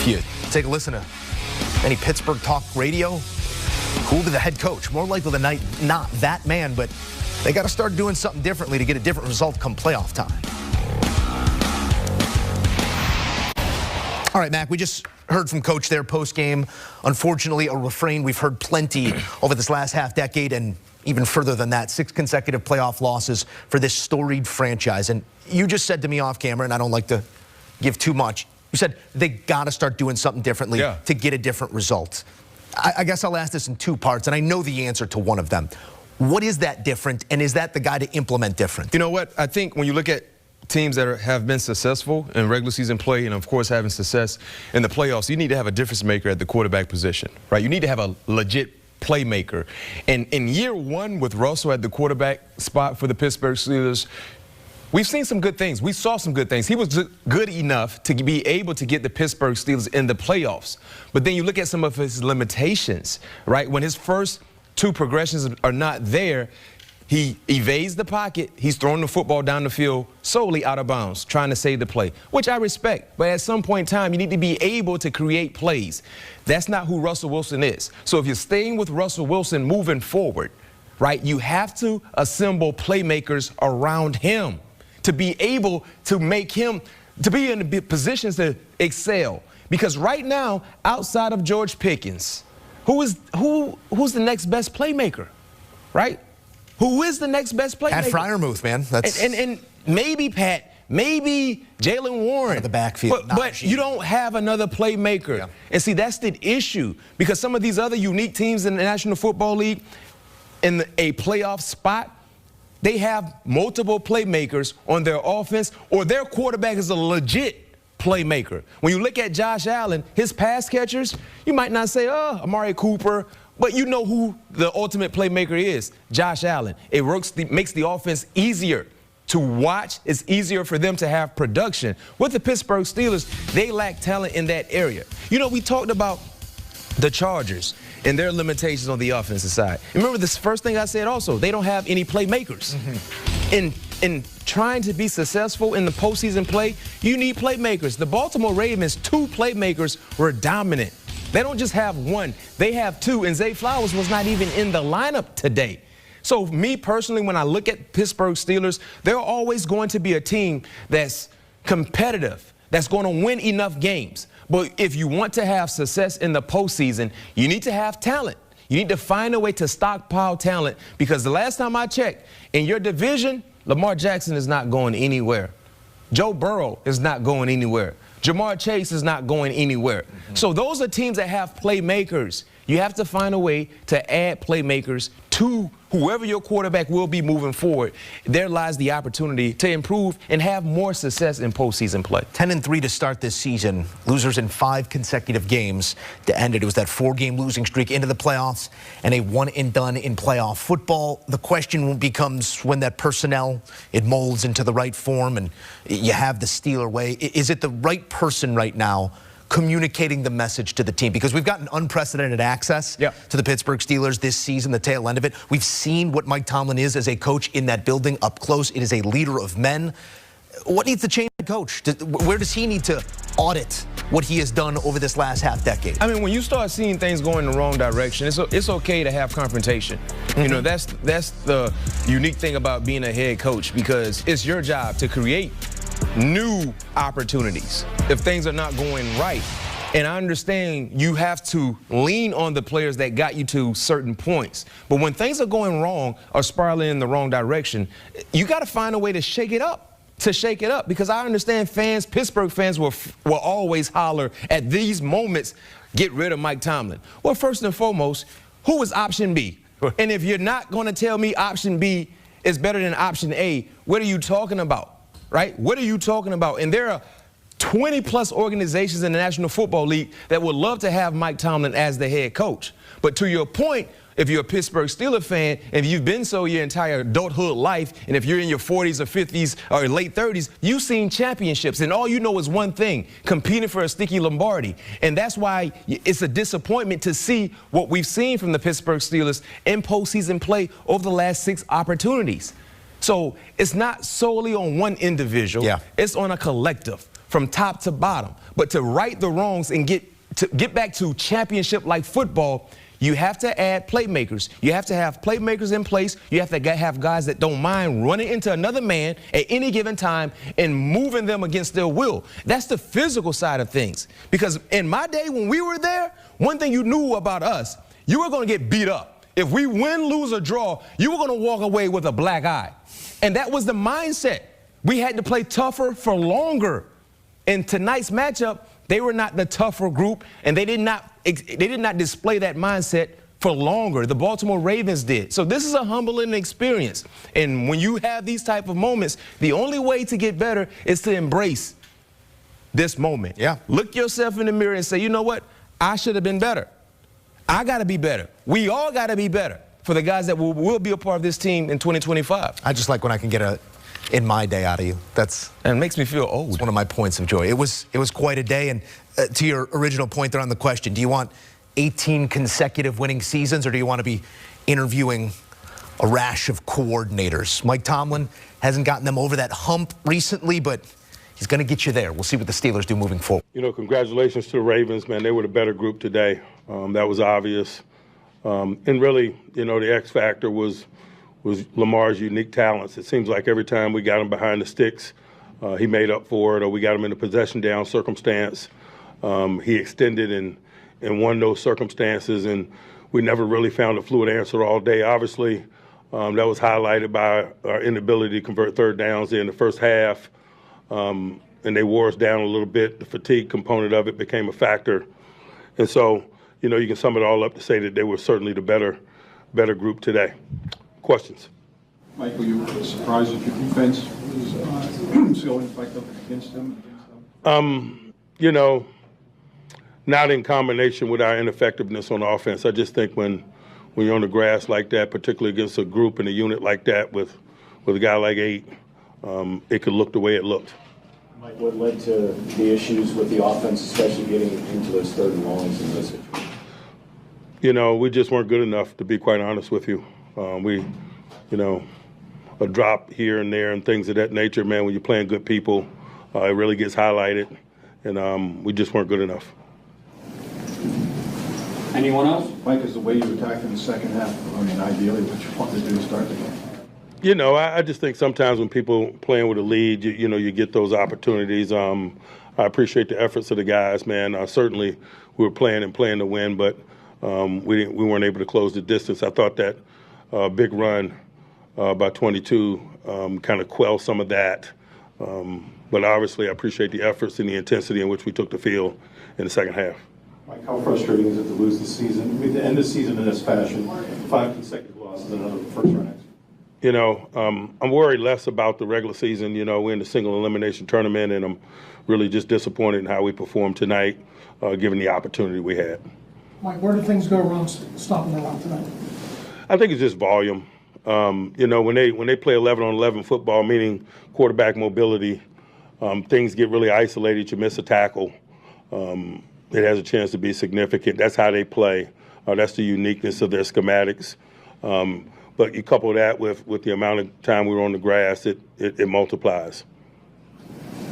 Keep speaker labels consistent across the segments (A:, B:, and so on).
A: if you take a listen to any Pittsburgh talk radio, who will be the head coach? More likely than not that man, but they got to start doing something differently to get a different result come playoff time. All right, Mac, we just heard from Coach there post-game. Unfortunately, a refrain we've heard plenty over this last half-decade and even further than that, 6 consecutive playoff losses for this storied franchise. And you just said to me off camera, and I don't like to give too much, you said they got to start doing something differently to get a different result. I guess I'll ask this in 2 parts, and I know the answer to one of them. What is that different, and is that the guy to implement different?
B: You know what? I think when you look at teams that have been successful in regular season play and, of course, having success in the playoffs, you need to have a difference maker at the quarterback position, right? You need to have a legit playmaker. And in year 1 with Russell at the quarterback spot for the Pittsburgh Steelers, we've seen some good things. We saw some good things. He was good enough to be able to get the Pittsburgh Steelers in the playoffs. But then you look at some of his limitations, right? When his first 2 progressions are not there, he evades the pocket. He's throwing the football down the field solely out of bounds, trying to save the play, which I respect. But at some point in time, you need to be able to create plays. That's not who Russell Wilson is. So if you're staying with Russell Wilson moving forward, right, you have to assemble playmakers around him to be able to make him, to be in the positions to excel. Because right now, outside of George Pickens, who's the next best playmaker, right? Who is the next best playmaker?
A: Pat Freiermuth, man. That's
B: and maybe Pat, maybe Jalen Warren.
A: The backfield.
B: But you don't have another playmaker. Yeah. And see, that's the issue. Because some of these other unique teams in the National Football League, in a playoff spot, they have multiple playmakers on their offense, or their quarterback is a legit playmaker. When you look at Josh Allen, his pass catchers, you might not say, oh, Amari Cooper, but you know who the ultimate playmaker is, Josh Allen. It makes the offense easier to watch. It's easier for them to have production. With the Pittsburgh Steelers, they lack talent in that area. You know, we talked about the Chargers and their limitations on the offensive side. And remember this first thing I said also, they don't have any playmakers. In trying to be successful in the postseason play, you need playmakers. The Baltimore Ravens, 2 playmakers were dominant. They don't just have 1, they have 2, and Zay Flowers was not even in the lineup today. So me personally, when I look at Pittsburgh Steelers, they're always going to be a team that's competitive, that's going to win enough games. But if you want to have success in the postseason, you need to have talent. You need to find a way to stockpile talent, because the last time I checked, in your division, Lamar Jackson is not going anywhere. Joe Burrow is not going anywhere. Jamar Chase is not going anywhere. So those are teams that have playmakers. You have to find a way to add playmakers to whoever your quarterback will be moving forward. There lies the opportunity to improve and have more success in postseason play.
A: 10-3 to start this season. Losers in 5 consecutive games to end it. It was that 4-game losing streak into the playoffs and a one-and-done in playoff football. The question becomes when that personnel, it molds into the right form and you have the Steeler way. Is it the right person right now communicating the message to the team? Because we've gotten unprecedented access to the Pittsburgh Steelers this season, the tail end of it. We've seen what Mike Tomlin is as a coach in that building up close. It is a leader of men. What needs to change the coach? Where does he need to audit what he has done over this last half-decade?
B: I mean, when you start seeing things going in the wrong direction, it's okay to have confrontation. You know, that's the unique thing about being a head coach, because it's your job to create new opportunities if things are not going right. And I understand you have to lean on the players that got you to certain points. But when things are going wrong or spiraling in the wrong direction, you got to find a way to shake it up. Because I understand fans, Pittsburgh fans will always holler at these moments, get rid of Mike Tomlin. Well, first and foremost, who is option B? And if you're not going to tell me option B is better than option A, what are you talking about? Right? What are you talking about? And there are 20-plus organizations in the National Football League that would love to have Mike Tomlin as the head coach. But to your point, if you're a Pittsburgh Steelers fan, if you've been so your entire adulthood life, and if you're in your 40s or 50s or late 30s, you've seen championships, and all you know is one thing, competing for a sticky Lombardi. And that's why it's a disappointment to see what we've seen from the Pittsburgh Steelers in postseason play over the last 6 opportunities. So it's not solely on one individual. It's on a collective. from top to bottom. But to right the wrongs and get back to championship-like football, you have to add playmakers. You have to have playmakers in place. You have to have guys that don't mind running into another man at any given time and moving them against their will. That's the physical side of things. Because in my day when we were there, one thing you knew about us, you were going to get beat up. If we win, lose, or draw, you were going to walk away with a black eye. And that was the mindset. We had to play tougher for longer. In tonight's matchup, they were not the tougher group, and they did not display that mindset for longer. The Baltimore Ravens did. So this is a humbling experience. And when you have these type of moments, the only way to get better is to embrace this moment.
A: Yeah.
B: Look yourself in the mirror and say, you know what? I should have been better. I got to be better. We all got to be better for the guys that will be a part of this team in 2025.
A: I just like when I can get a "in my day" out of you.
B: And it makes me feel old.
A: It's one of my points of joy. It was quite a day. And to your original point there on the question, do you want 18 consecutive winning seasons, or do you want to be interviewing a rash of coordinators? Mike Tomlin hasn't gotten them over that hump recently, but he's going to get you there. We'll see what the Steelers do moving forward.
C: You know, congratulations to the Ravens, man. They were the better group today. That was obvious. And really, you know, the X factor was Lamar's unique talents. It seems like every time we got him behind the sticks, he made up for it, or we got him in a possession down circumstance. He extended and won those circumstances, and we never really found a fluid answer all day. Obviously, that was highlighted by our inability to convert third downs in the first half, and they wore us down a little bit. The fatigue component of it became a factor. And so, you know, you can sum it all up to say that they were certainly the better group today. Questions?
D: Michael, you were surprised that your defense was so effective against them?
C: You know, not in combination with our ineffectiveness on offense. I just think when you're on the grass like that, particularly against a group and a unit like that with a guy like 8, it could look the way it looked.
E: Mike, what led to the issues with the offense, especially getting into those third and longs in those situations?
C: You know, we just weren't good enough, to be quite honest with you. You know, a drop here and there and things of that nature, man, when you're playing good people, it really gets highlighted, and we just weren't good enough.
E: Anyone else?
D: Mike, is the way you attacked in the second half, I mean, ideally what you want to do is start the game?
C: You know, I just think sometimes when people playing with a lead, you know, you get those opportunities. I appreciate the efforts of the guys, man. Certainly we were playing to win, but we weren't able to close the distance. I thought that big run by 22 kind of quelled some of that. But obviously I appreciate the efforts and the intensity in which we took the field in the second half.
D: Mike, how frustrating is it to lose the season? I mean, to end the season in this fashion, 5 consecutive losses and another first-round exit.
C: You know, I'm worried less about the regular season. You know, we're in the single elimination tournament, and I'm really just disappointed in how we performed tonight, given the opportunity we had.
F: Mike, where did things go wrong stopping the run tonight?
C: I think it's just volume. You know, when they play 11-on-11 football, meaning quarterback mobility, things get really isolated. You miss a tackle. It has a chance to be significant. That's how they play. That's the uniqueness of their schematics. But you couple that with the amount of time we were on the grass, it multiplies.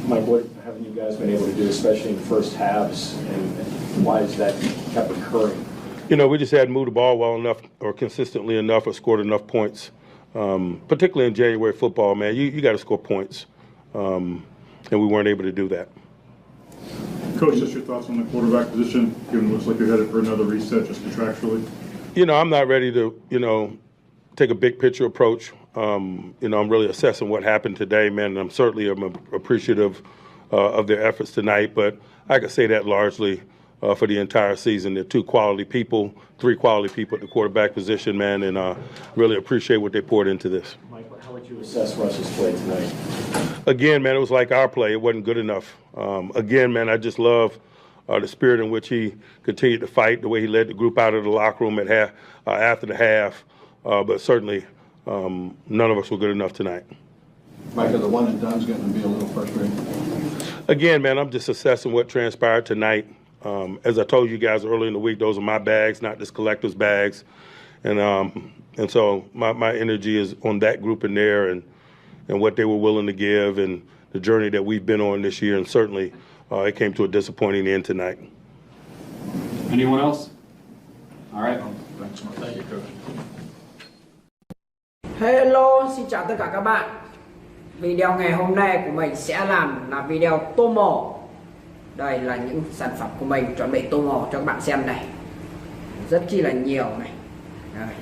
E: Mike, what haven't you guys been able to do, especially in first halves, and why is that kept occurring?
C: You know, we just hadn't moved the ball well enough or consistently enough or scored enough points, particularly in January football, man. You got to score points, and we weren't able to do that.
G: Coach, just your thoughts on the quarterback position, given it looks like you're headed for another reset just contractually?
C: You know, I'm not ready to, you know, take a big picture approach. You know, I'm really assessing what happened today, man, and I'm certainly appreciative of their efforts tonight, but I could say that largely for the entire season. They're 2 quality people, 3 quality people at the quarterback position, man, and really appreciate what they poured into this.
E: Mike, how would you assess Russ's play tonight?
C: Again, man, it was like our play. It wasn't good enough. Again, man, I just love the spirit in which he continued to fight, the way he led the group out of the locker room at after the half. But certainly, none of us were good enough tonight.
D: Mike, are the one and done's getting to be a little frustrating?
C: Again, man, I'm just assessing what transpired tonight. As I told you guys earlier in the week, those are my bags, not just collectors' bags. And so my energy is on that group in there and what they were willing to give and the journey that we've been on this year, and certainly it came to a disappointing end tonight.
H: Anyone else? All right.
D: Thank you, Coach.
I: Hello, xin chào tất cả các bạn. Video ngày hôm nay của mình sẽ làm là video tô màu. Đây là những sản phẩm của mình chuẩn bị tô màu cho các bạn xem này. Rất chi là nhiều này. Đây.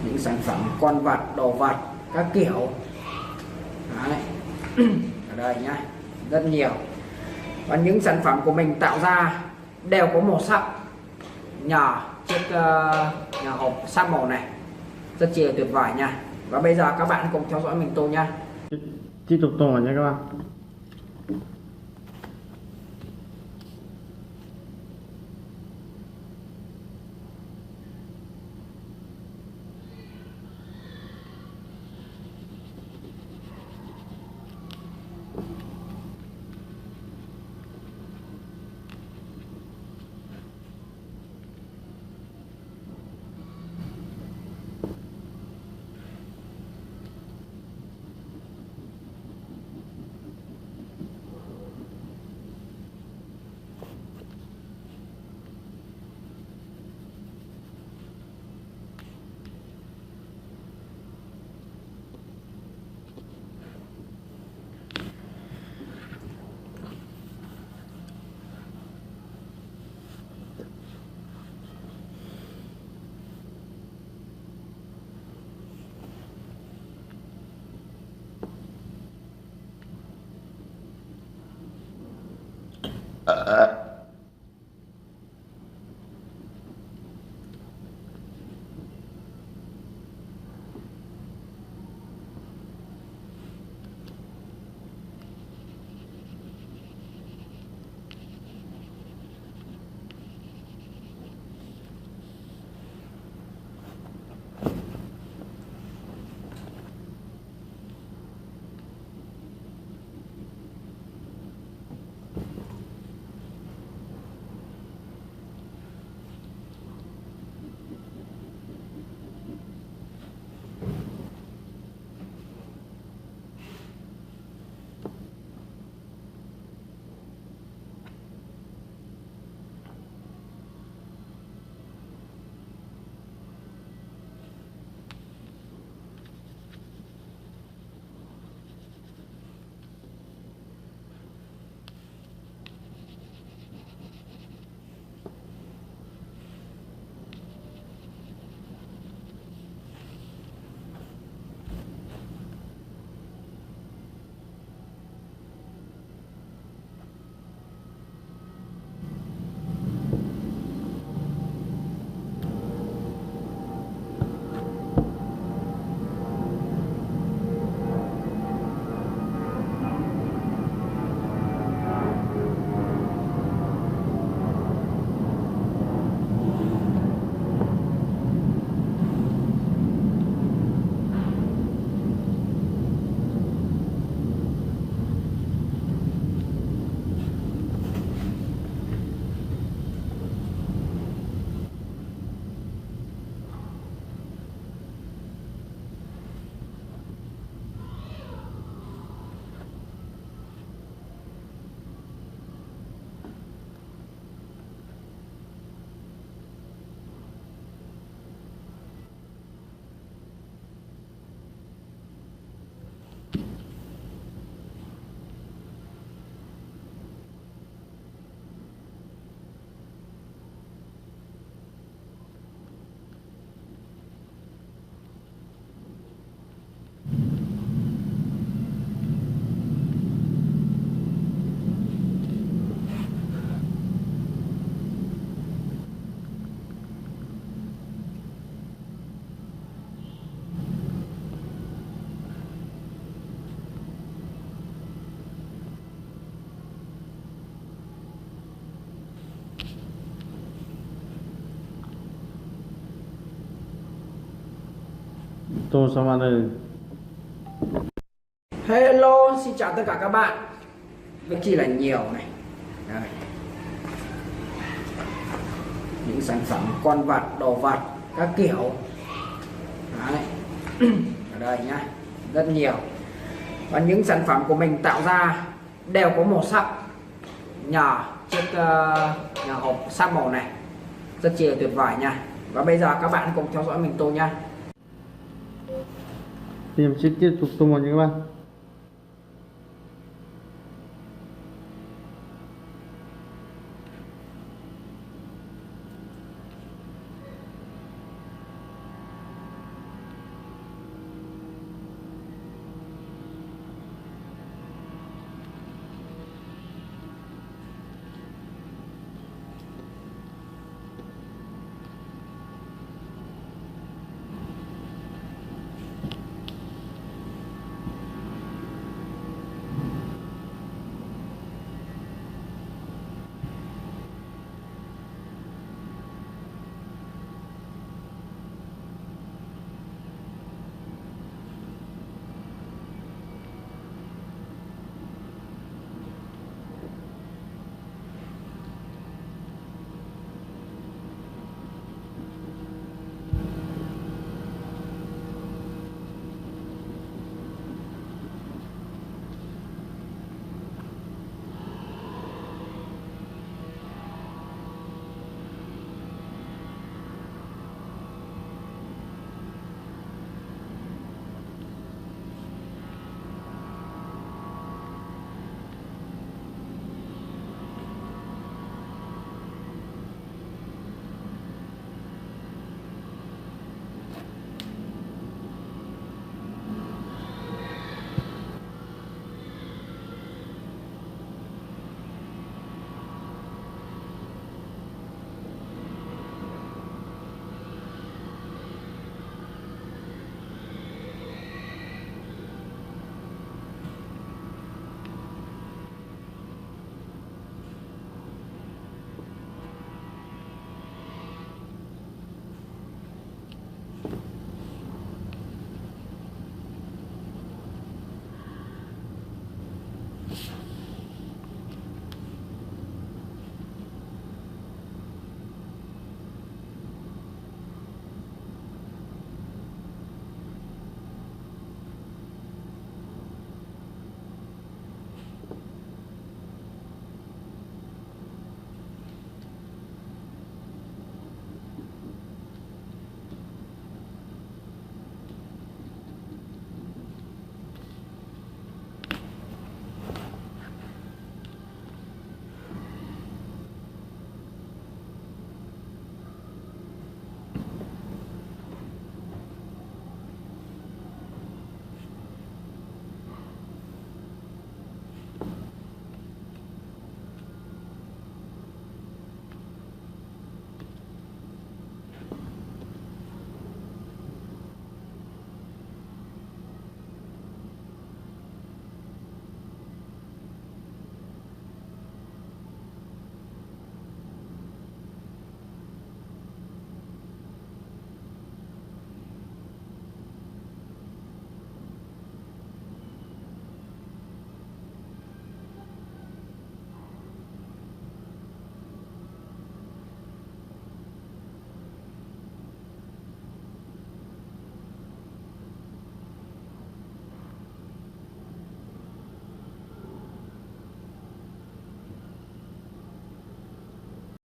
I: Những sản phẩm con vật, đồ vật, các kiểu. Đấy. Ở đây nhá, rất nhiều. Và những sản phẩm của mình tạo ra đều có màu sắc nhờ chiếc nhà hộp sắc màu này, rất chi là tuyệt vời nha. Và bây giờ các bạn cùng theo dõi mình tô nha. Tiếp tục tô nha các bạn.
J: Tô xong ăn đây.
I: Hello, xin chào tất cả các bạn. Rất chi là nhiều này. Đây. Những sản phẩm con vật, đồ vật, các kiểu. Đấy. Ở đây nhá, rất nhiều. Và những sản phẩm của mình tạo ra đều có màu sắc nhờ chiếc nhà hộp sáp màu này, rất chi là tuyệt vời nha. Và bây giờ các bạn cùng theo dõi mình tôi nha.
J: Thì em sẽ tiếp tục tung vào những các bạn.